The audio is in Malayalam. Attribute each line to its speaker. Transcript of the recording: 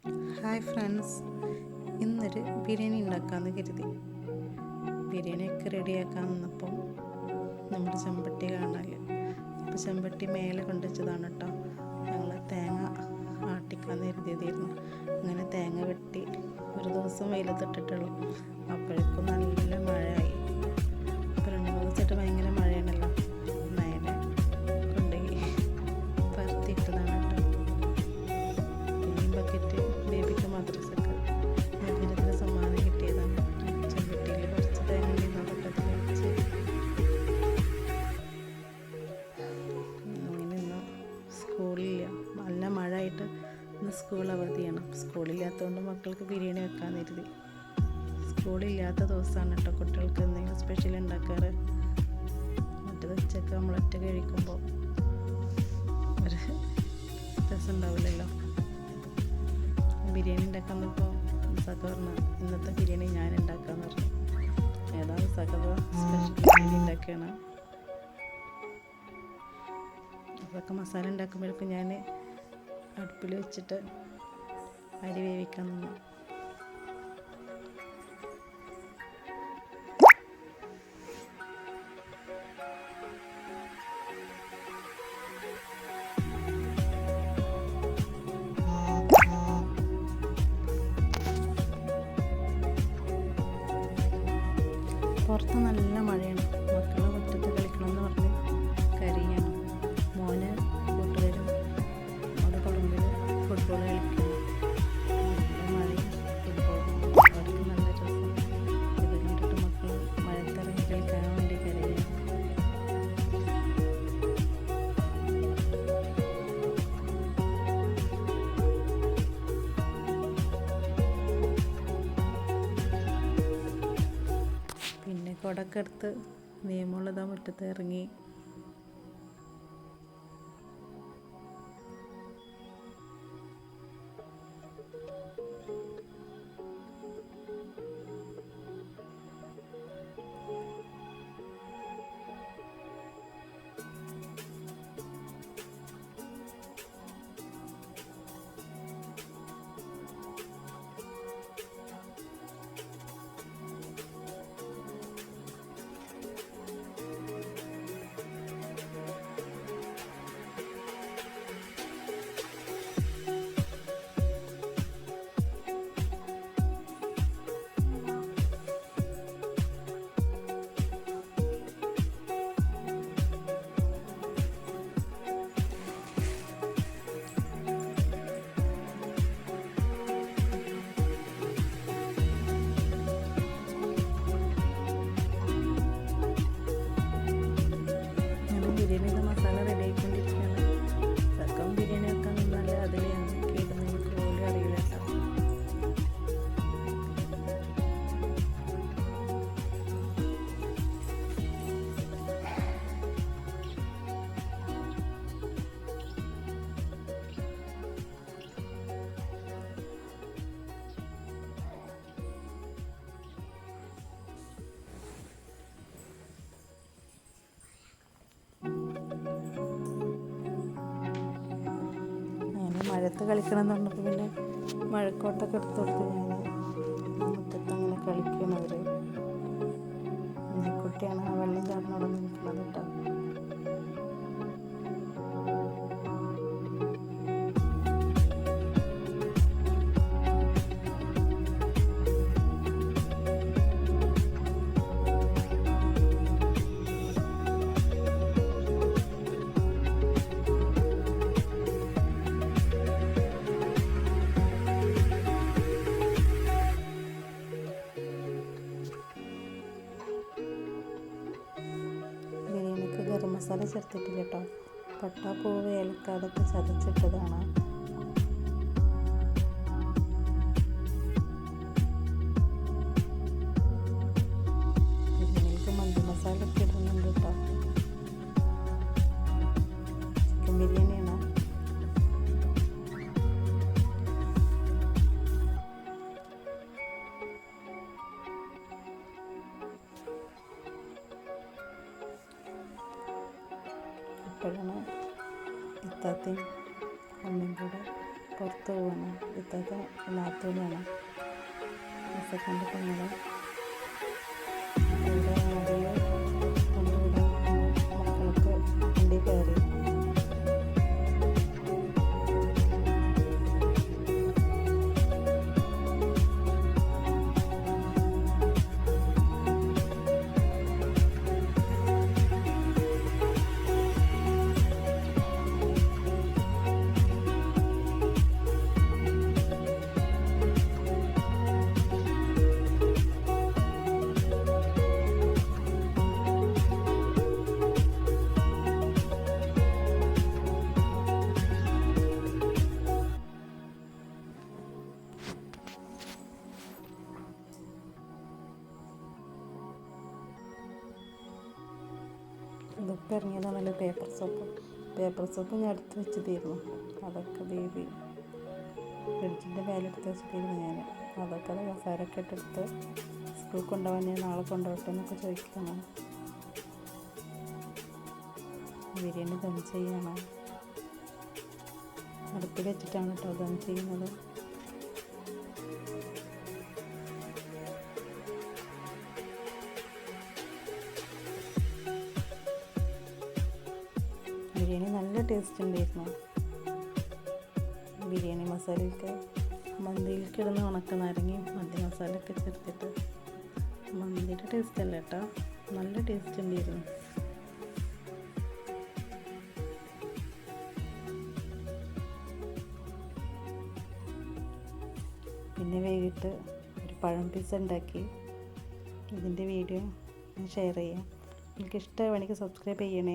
Speaker 1: ഹായ് ഫ്രണ്ട്സ്, ഇന്നൊരു ബിരിയാണി ഉണ്ടാക്കാമെന്ന് കരുതി. ബിരിയാണിയൊക്കെ റെഡിയാക്കാൻ നിന്നപ്പം നമ്മുടെ ചെമ്പട്ടി കാണാനില്ല. അപ്പോൾ ചെമ്പട്ടി മേലെ കൊണ്ടുവച്ചതാണ് കേട്ടോ. ഞങ്ങൾ തേങ്ങ ആട്ടിക്കാന്ന് കരുതിയതായിരുന്നു. അങ്ങനെ തേങ്ങ വെട്ടി ഒരു ദിവസം വെയിലത്തിട്ടിട്ടുള്ളൂ. അപ്പോഴേക്കും നല്ല മഴയായി. അപ്പോൾ 2-3 ദിവസമായിട്ട് ഭയങ്കര മഴയാണല്ലോ. നേരെ കൊണ്ടുപോയി പരത്തിയിട്ടതാണ് കേട്ടോ. പിന്നെയും ബക്കറ്റ് ബേബിക്ക് മദ്രസക്ക് നബിദിനത്തിന് സമ്മാനം കിട്ടിയതാണ്. ചെമ്പട്ടിയിൽ കുറച്ച് തേങ്ങ അതൊക്കെ വെച്ച് അങ്ങനെ ഇന്ന് സ്കൂളില്ല, നല്ല മഴ ആയിട്ട് ഇന്ന് സ്കൂൾ അവധിയാണ്. സ്കൂളില്ലാത്തതുകൊണ്ട് മക്കൾക്ക് ബിരിയാണി വെക്കാൻ കരുതി. സ്കൂളില്ലാത്ത ദിവസമാണ് കേട്ടോ കുട്ടികൾക്ക് എന്തെങ്കിലും സ്പെഷ്യൽ ഉണ്ടാക്കാറ്. മറ്റേത് ഉച്ചക്ക് നമ്മളൊറ്റ കഴിക്കുമ്പോൾ ഒരു രസം ഉണ്ടാവില്ലല്ലോ. ബിരിയാണി ഉണ്ടാക്കാന്നപ്പോൾ സഖ പറഞ്ഞു ഇന്നത്തെ ബിരിയാണി ഞാൻ ഉണ്ടാക്കാമെന്ന് പറഞ്ഞു. ഏതാണ് സഖ സ്പെഷ്യൽ ബിരിയാണി ഉണ്ടാക്കുകയാണ്. അതൊക്കെ മസാല ഉണ്ടാക്കുമ്പോഴേക്കും ഞാൻ അടുപ്പിൽ വെച്ചിട്ട് അരി വേവിക്കാൻ നിന്നു. പുറത്ത് നല്ല മഴയാണ്. മക്കളെ മുറ്റത്ത് കളിക്കണം എന്ന് പറഞ്ഞ് കരയാണ്. മോന് കൂട്ടുകാരും അവിടെ പറമ്പിൽ ഫുട്ബോൾ കളിക്കുന്നു. നല്ല മഴയും ഫുട്ബോളും അവർക്ക് നല്ല രസം. ഇത് കണ്ടിട്ട് മക്കൾ മഴത്തിറങ്ങി കളിക്കാൻ വേണ്ടി കരയാണ്. പിന്നെ കുടയൊക്കെ എടുത്ത് നിയമമുള്ളതാ മുറ്റത്ത് ഇറങ്ങി. ബിരിയാണിയുടെ മസാല റെഡി ആയിക്കൊണ്ടിരിക്കുകയാണ്. സക്കം ബിരിയാണി വെക്കാൻ നിന്നാൽ അതിൽ എന്തൊക്കെ ഇടുന്ന എനിക്ക് പോലും അറിയില്ല കേട്ടോ. മഴയത്ത് കളിക്കണം എന്ന് പറഞ്ഞപ്പോൾ പിന്നെ മഴക്കോട്ടൊക്കെ എടുത്ത് കൊടുത്ത് ഞാൻ മുറ്റത്ത് അങ്ങനെ കളിക്കണവർ. കുട്ടിയാണ് ആ വെള്ളം ചാടിനോടെ നിൽക്കുന്നത് കേട്ടോ. ഗരം മസാല ചേർത്തിട്ടില്ല കേട്ടോ. പട്ട, പൂവ്, ഏലക്ക അതൊക്കെ ചതച്ചിട്ടതാണ്. ബിരിയാണിക്ക് മന്തി മസാല ഒക്കെ ഇടുന്നുണ്ട് കേട്ടോ. ചിക്കൻ ബിരിയാണിയാണ്. അപ്പോഴാണ് ഇത്താത്തയും അമ്മയും കൂടെ പുറത്ത് പോവാണ്. ഇത്തത്തെ നാത്തൂനാണ് സെക്കൻഡ് പെങ്ങള്. ഇവിടെ അടിയിൽ കൊണ്ടുവിടാൻ മക്കളൊക്കെ വണ്ടി കയറി. ഇതൊക്കെ ഇറങ്ങിയതാണല്ലോ പേപ്പർ സോപ്പ് ഞാൻ എടുത്ത് വെച്ചതായിരുന്നു. അതൊക്കെ ബേബി ഫ്രിഡ്ജിൻ്റെ മേലെടുത്ത് വെച്ചിട്ടായിരുന്നു ഞാൻ. അതൊക്കെ കസാരൊക്കെ ഇട്ടെടുത്ത് സ്കൂൾ കൊണ്ടുപോകാൻ ഞാൻ നാളെ കൊണ്ടുപോകട്ടെ എന്നൊക്കെ ചോദിക്കണം. ബിരിയാണി ദം ചെയ്യണം. അടുപ്പിൽ വെച്ചിട്ടാണ് കേട്ടോ ദം ചെയ്യുന്നത്. ബിരിയാണി നല്ല ടേസ്റ്റ് ഉണ്ടായിരുന്നു. ബിരിയാണി മസാലയൊക്കെ മന്തിയിലേക്ക് ഇടുന്ന ഉണക്കനാരങ്ങയും മന്തി മസാലയൊക്കെ ചേർത്തിട്ട് മന്തിയുടെ ടേസ്റ്റ് അല്ല കേട്ടോ, നല്ല ടേസ്റ്റ് ഉണ്ടായിരുന്നു. പിന്നെ വൈകിട്ട് ഒരു പഴം പിസ്സ ഉണ്ടാക്കി. ഇതിൻ്റെ വീഡിയോ ഞാൻ ഷെയർ ചെയ്യാം. എനിക്ക് ഇഷ്ടമാണെങ്കിൽ സബ്സ്ക്രൈബ് ചെയ്യണേ.